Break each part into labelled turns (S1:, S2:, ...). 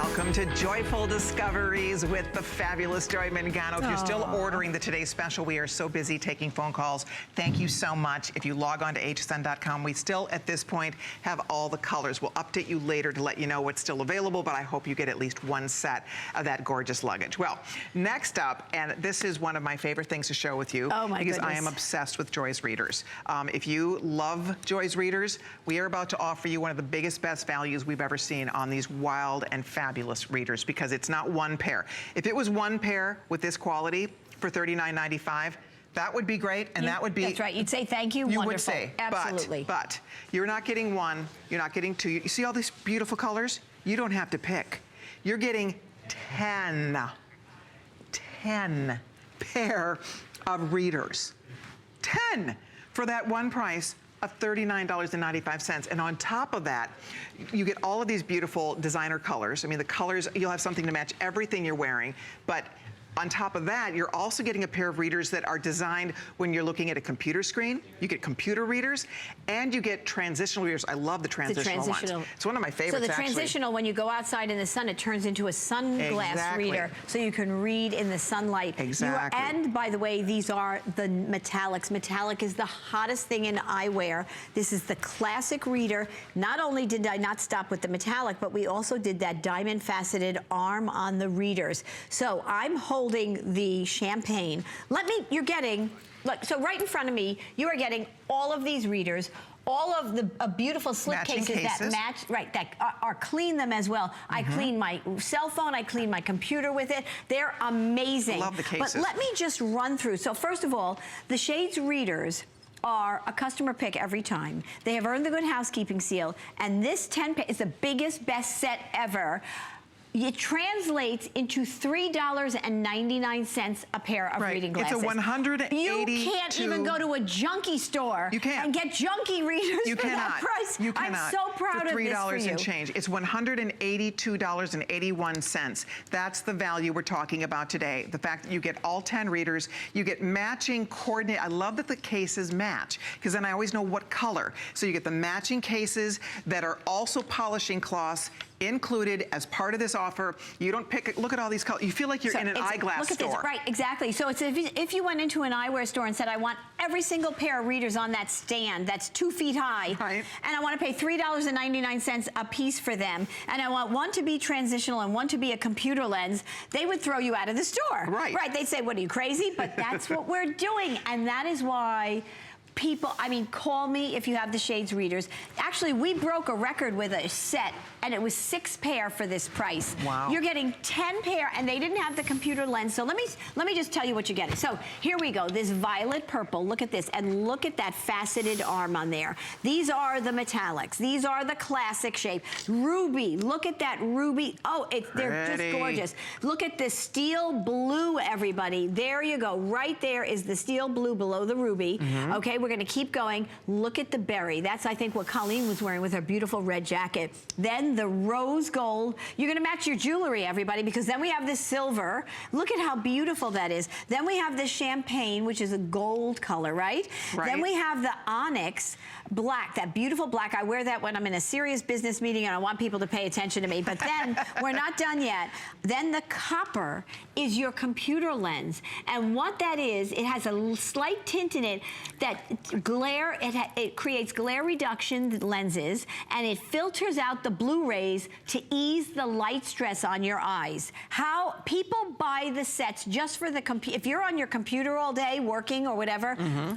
S1: Welcome to Joyful Discoveries with the fabulous Joy Mangano. If you're still ordering the Today Special, we are so busy taking phone calls. Thank you so much. If you log on to hsn.com, we still, at this point, have all the colors. We'll update you later to let you know what's still available, but I hope you get at least one set of that gorgeous luggage. Well, next up, and this is one of my favorite things to share with you, because I am obsessed with Joy's readers. If you love Joy's readers, we are about to offer you one of the biggest, best values we've ever seen on these wild and fabulous readers, because it's not one pair. If it was one pair with this quality for $39.95, that would be great, and that would be...
S2: That's right, you'd say thank you, wonderful.
S1: Would say,
S2: absolutely.
S1: But you're not getting one, you're not getting two. You see all these beautiful colors? You don't have to pick. You're getting 10 pair of readers. 10 for that one price of $39.95. And on top of that, you get all of these beautiful designer colors. I mean, the colors, you'll have something to match everything you're wearing, but on top of that, you're also getting a pair of readers that are designed when you're looking at a computer screen. You get computer readers, and you get transitional readers. I love the transitional ones. It's one of my favorites,
S2: So the transitional, when you go outside in the sun, it turns into a sunglass reader, so you can read in the sunlight.
S1: Exactly.
S2: And by the way, these are the metallics. Metallic is the hottest thing in eyewear. This is the classic reader. Not only did I not stop with the metallic, but we also did that diamond faceted arm on the readers. So I'm holding the champagne. You're getting, look, so right in front of me, you are getting all of these readers, all of the beautiful slip cases that match, right, that are clean them as well. I clean my cell phone, I clean my computer with it. They're amazing.
S1: I love the cases.
S2: But let me just run through. So first of all, the Shades readers are a customer pick every time. They have earned the Good Housekeeping seal, and this 10 is the biggest best set ever. It translates into $3.99 a pair of reading glasses.
S1: It's a 182.
S2: You can't even go to a junkie store and get junkie readers for that price.
S1: You cannot.
S2: I'm so proud of this for you.
S1: $3 and change. It's $182.81. That's the value we're talking about today. The fact that you get all 10 readers, you get matching coordinate. I love that the cases match, because then I always know what color. So you get the matching cases that are also polishing cloths included as part of this offer. You don't pick, look at all these colors. You feel like you're in an eyeglass store.
S2: Look at this, right, exactly. So it's if you went into an eyewear store and said, I want every single pair of readers on that stand that's 2 feet high, and I want to pay $3.99 a piece for them, and I want one to be transitional and one to be a computer lens, they would throw you out of the store. Right. They'd say, what, are you crazy? But that's what we're doing, and that is why people, I mean, call me if you have the Shades readers. Actually, we broke a record with a set, and it was 6 pair for this price. Wow. You're getting 10 pair, and they didn't have the computer lens. So let me just tell you what you're getting. So here we go, this violet purple, look at this, and look at that faceted arm on there. These are the metallics. These are the classic shape. Ruby, look at that ruby. Oh, they're just gorgeous. Look at this steel blue, everybody. There you go, right there is the steel blue below the ruby. Okay, we're gonna keep going. Look at the berry. That's, I think, what Colleen was wearing with her beautiful red jacket. Then the rose gold. You're gonna match your jewelry, everybody, because then we have this silver. Look at how beautiful that is. Then we have this champagne, which is a gold color, right? Then we have the onyx black, that beautiful black. I wear that when I'm in a serious business meeting and I want people to pay attention to me, but then we're not done yet. Then the copper is your computer lens. And what that is, it has a slight tint in it that glare, it creates glare reduction lenses, and it filters out the blue rays to ease the light stress on your eyes. How people buy the sets just for the computer. If you're on your computer all day working or whatever,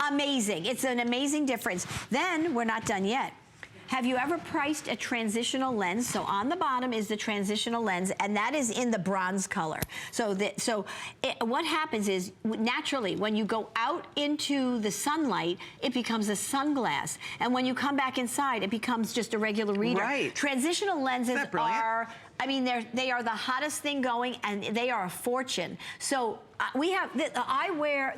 S2: amazing. It's an amazing difference. Then we're not done yet. Have you ever priced a transitional lens? So on the bottom is the transitional lens, and that is in the bronze color. So what happens is, naturally, when you go out into the sunlight, it becomes a sunglass. And when you come back inside, it becomes just a regular reader. Transitional lenses are, I mean, they are the hottest thing going, and they are a fortune. So we have the eyewear,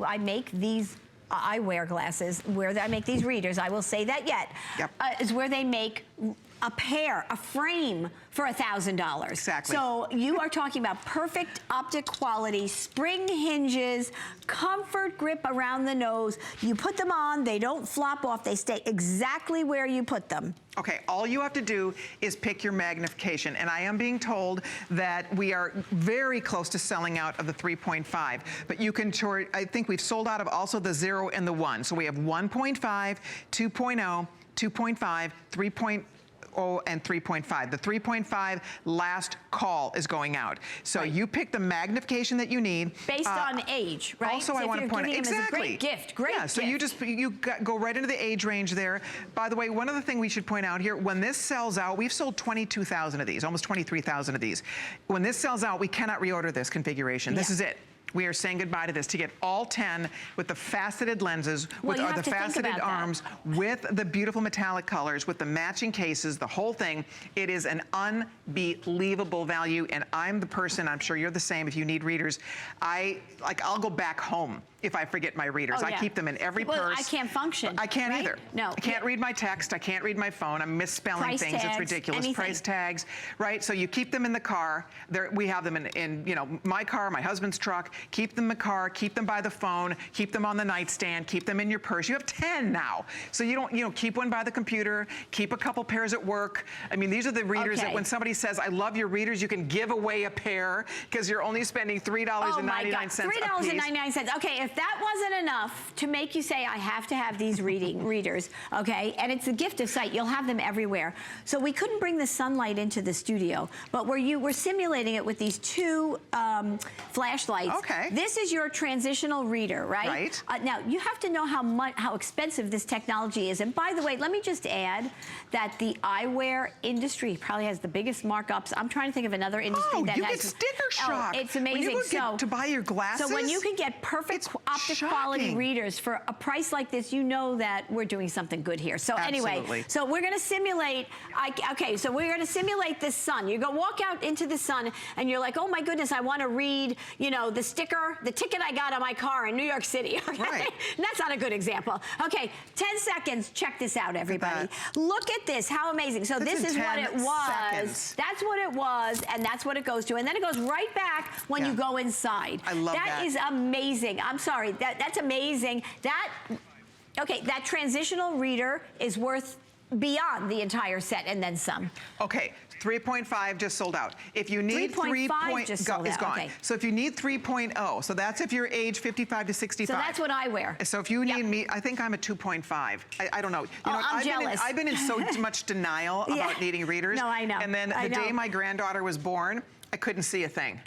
S2: I make these eyewear glasses, where I make these readers, I will say that yet, is where they make a pair, a frame for $1,000.
S1: Exactly.
S2: So you are talking about perfect optic quality, spring hinges, comfort grip around the nose. You put them on, they don't flop off, they stay exactly where you put them.
S1: Okay, all you have to do is pick your magnification, and I am being told that we are very close to selling out of the 3.5, but you can, I think we've sold out of also the 0 and the 1. So we have 1.5, 2.0, 2.5, 3.0, and 3.5. The 3.5 last call is going out. So you pick the magnification that you need.
S2: Based on age, right?
S1: Also,
S2: so
S1: I want to point out, exactly.
S2: Great gift, great gift.
S1: So you go right into the age range there. By the way, one other thing we should point out here, when this sells out, we've sold 22,000 of these, almost 23,000 of these. When this sells out, we cannot reorder this configuration. This is it. We are saying goodbye to this to get all 10 with the faceted lenses, with the faceted arms, with the beautiful metallic colors, with the matching cases, the whole thing. It is an unbelievable value, and I'm the person, I'm sure you're the same, if you need readers, I'll go back home if I forget my readers. I keep them in every purse.
S2: I can't function.
S1: I can't either.
S2: No.
S1: I can't read my text. I can't read my phone. I'm misspelling things. It's ridiculous.
S2: Anything.
S1: Price tags, right? So you keep them in the car. We have them in you know, my car, my husband's truck. Keep them in the car. Keep them by the phone. Keep them on the nightstand. Keep them in your purse. You have 10 now. So you don't, keep one by the computer. Keep a couple pairs at work. I mean, these are the readers that when somebody says, I love your readers, you can give away a pair because you're only spending $3.99 a piece.
S2: $3.99. Okay, if that wasn't enough to make you say, I have to have these readers, okay? And it's a gift of sight. You'll have them everywhere. So we couldn't bring the sunlight into the studio, but we're simulating it with these two flashlights. Okay. This is your transitional reader, right? Right. Now, you have to know how expensive this technology is. And by the way, let me just add that the eyewear industry probably has the biggest markups. I'm trying to think of another industry that has...
S1: you get sticker shock.
S2: It's amazing.
S1: When you go to buy your glasses.
S2: So when you can get perfect optic quality readers for a price like this, you know that we're doing something good here. So anyway, so we're going to simulate, okay, so we're going to simulate this sun. You go walk out into the sun and you're like, oh my goodness, I want to read, the sticker, the ticket I got on my car in New York City. Okay? Right. That's not a good example. Okay, 10 seconds, check this out, everybody. Look at this, how amazing. So this is what it was. Seconds. That's what it was, and that's what it goes to. And then it goes right back when you go inside.
S1: I love that.
S2: That is amazing. I'm sorry, that's amazing. Okay, that transitional reader is worth beyond the entire set and then some.
S1: Okay, 3.5 just sold out. If you need 3.5
S2: just sold
S1: it's
S2: out.
S1: gone.
S2: Okay.
S1: So if you need 3.0, so that's if you're age 55 to 65.
S2: So that's what I wear.
S1: So if you need me, I think I'm a 2.5. I don't know.
S2: I'm jealous.
S1: I've been in so much denial about needing readers.
S2: No, I know.
S1: And then the day my granddaughter was born, I couldn't see a thing.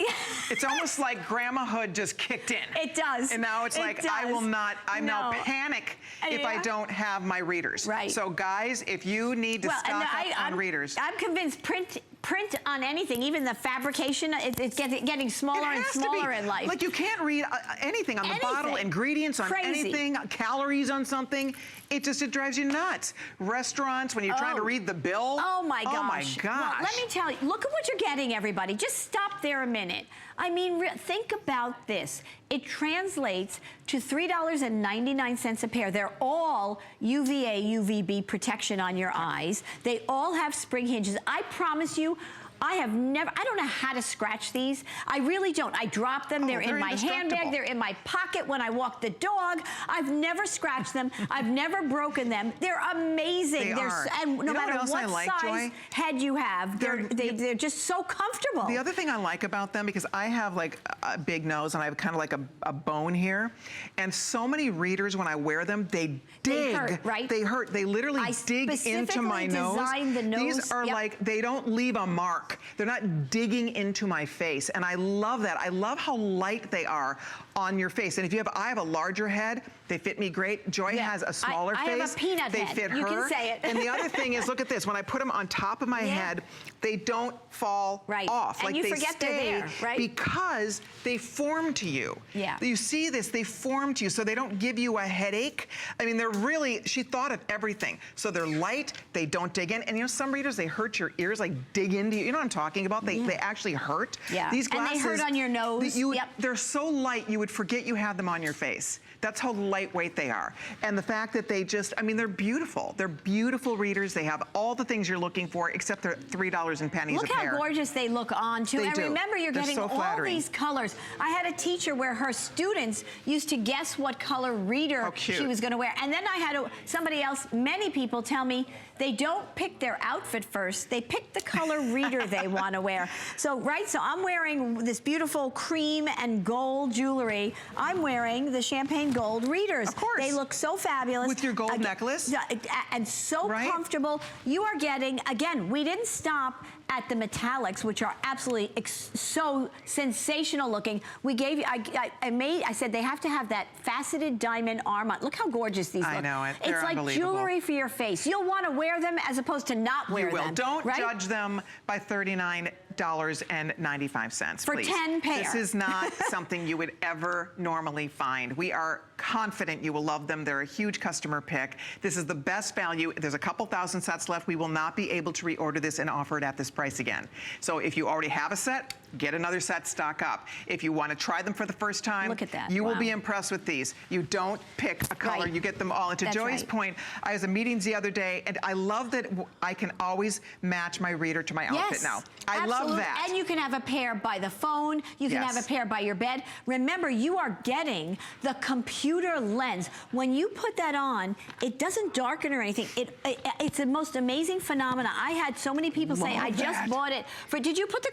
S1: It's almost like grandmahood just kicked in.
S2: It does.
S1: And now it's like, I'm now panic if I don't have my readers.
S2: Right.
S1: So guys, if you need to stock up on readers.
S2: I'm convinced print on anything, even the fabrication, it's getting smaller and smaller in life.
S1: Like you can't read anything on the bottle, ingredients on anything, calories on something. It drives you nuts. Restaurants, when you're trying to read the bill. Oh my gosh. Oh my gosh.
S2: Well, let me tell you, look at what you're getting, everybody. Just stop there a minute. I mean, think about this. It translates to $3.99 a pair. They're all UVA, UVB protection on your eyes. They all have spring hinges. I promise you, I don't know how to scratch these. I really don't. I drop them. They're in my handbag. They're in my pocket when I walk the dog. I've never scratched them. I've never broken them. They're amazing. And no matter what size head you have, they're just so comfortable.
S1: The other thing I like about them, because I have like a big nose and I have kind of like a bone here, and so many readers, when I wear them, they dig. They hurt, right? They hurt. They literally dig into my nose.
S2: The nose.
S1: These are like, they don't leave a mark. They're not digging into my face, and I love that. I love how light they are on your face. And I have a larger head, they fit me great. Joy has a smaller face.
S2: I have a peanut head.
S1: They fit her.
S2: You can say it.
S1: And the other thing is, look at this. When I put them on top of my head, they don't fall off.
S2: And
S1: like
S2: you
S1: they
S2: forget
S1: stay
S2: they're there, right?
S1: Because they form to you. Yeah. You see this, they form to you, so they don't give you a headache. I mean, she thought of everything. So they're light, they don't dig in. And some readers, they hurt your ears, like dig into you. You know what I'm talking about? They actually hurt.
S2: Yeah.
S1: These glasses,
S2: and they hurt on your nose.
S1: They're so light, you would forget you had them on your face. That's how light lightweight they are. And the fact that they just, I mean, they're beautiful. They're beautiful readers. They have all the things you're looking for, except they're $3 and pennies a pair.
S2: Look how gorgeous they look on, too. And remember, you're getting all these colors. I had a teacher where her students used to guess what color reader she was going to wear. And then I had somebody else, many people tell me they don't pick their outfit first. They pick the color reader they want to wear. So, so I'm wearing this beautiful cream and gold jewelry. I'm wearing the champagne gold readers.
S1: Of course.
S2: They look so fabulous.
S1: With your gold necklace.
S2: And so comfortable. You are getting, again, we didn't stop at the metallics, which are absolutely so sensational looking. We gave you, I said they have to have that faceted diamond arm on. Look how gorgeous these look.
S1: I know it.
S2: It's like jewelry for your face. You'll want to wear them as opposed to not wear them. You will.
S1: Don't judge them by $39.95,
S2: for
S1: please.
S2: 10 pairs.
S1: This is not something you would ever normally find. We are confident you will love them. They're a huge customer pick. This is the best value. There's a couple thousand sets left. We will not be able to reorder this and offer it at this price again. So if you already have a set, get another set, stock up. If you want to try them for the first time,
S2: look at that.
S1: You will be impressed with these. You don't pick a color, you get them all. And to Joy's point, I was at meetings the other day, and I love that I can always match my reader to my outfit now. I love that.
S2: And you can have a pair by the phone. You can have a pair by your bed. Remember, you are getting the computer lens. When you put that on, it doesn't darken or anything. It's the most amazing phenomenon. I had so many people say, I just bought it. Did you put the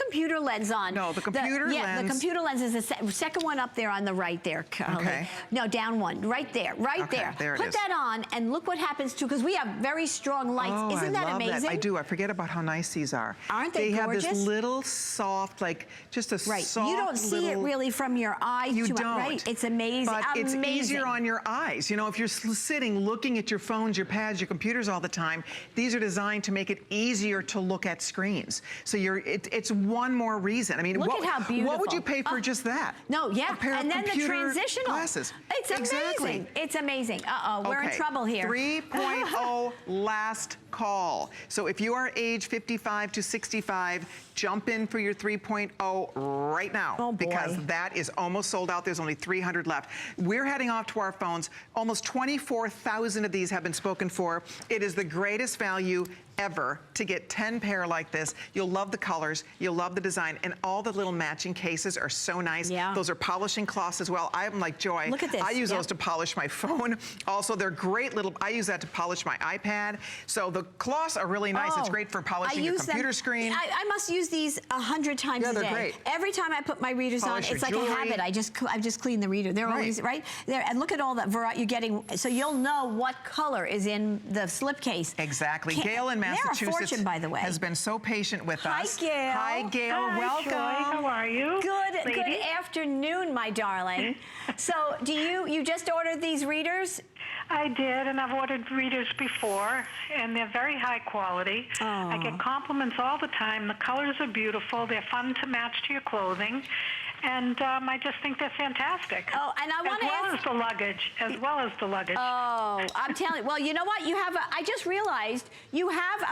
S2: computer lens on?
S1: No, the computer lens.
S2: Yeah, the computer lens is the second one up there on the right there, Carly.
S1: Okay.
S2: No, down one. Right there. Right there.
S1: There it is.
S2: Put that on and look what happens too, because we have very strong lights. Isn't that amazing?
S1: That. I do. I forget about how nice these are.
S2: Aren't they gorgeous?
S1: Have this little soft, like just a soft
S2: You don't see it really from your eyes.
S1: You don't.
S2: Right? It's amazing.
S1: But it's easier on your eyes. You know, if you're sitting looking at your phones, your pads, your computers all the time, these are designed to make it easier to look at screens. So it's one more reason. I mean,
S2: look at how beautiful.
S1: What would you pay for just that?
S2: No,
S1: a pair
S2: and
S1: of
S2: then the transitional
S1: glasses.
S2: It's amazing. It's amazing. We're in trouble here.
S1: 3.0 last call. So if you are age 55 to 65, jump in for your 3.0 right now, because that is almost sold out. There's only 300 left. We're heading off to our phones. Almost 24,000 of these have been spoken for. It is the greatest value ever to get 10 pair like this. You'll love the colors, you'll love the design, and all the little matching cases are so nice.
S2: Yeah.
S1: Those are polishing cloths as well. I'm like Joy.
S2: Look at this.
S1: I use those to polish my phone. Also, they're great little, I use that to polish my iPad. So the cloths are really nice. It's great for polishing your computer screen.
S2: I must use these 100 times a day.
S1: They're great.
S2: Every time I put my readers on, it's like a habit. I just clean the reader. They're always right there. And look at all that variety you're getting. So you'll know what color is in the slipcase.
S1: Exactly. Gail in Massachusetts,
S2: they're a fortune, by the way,
S1: has been so patient with us.
S2: Hi, Gail.
S1: Hi, Gail. Welcome.
S3: Joy. How are you?
S2: Good afternoon, my darling. So you just ordered these readers?
S3: I did, and I've ordered readers before, and they're very high quality. I get compliments all the time. The colors are beautiful. They're fun to match to your clothing. And I just think they're fantastic.
S2: Oh, and I want to
S3: ask... As well as the luggage.
S2: Oh, I'm telling you. Well, you know what? I just realized you have a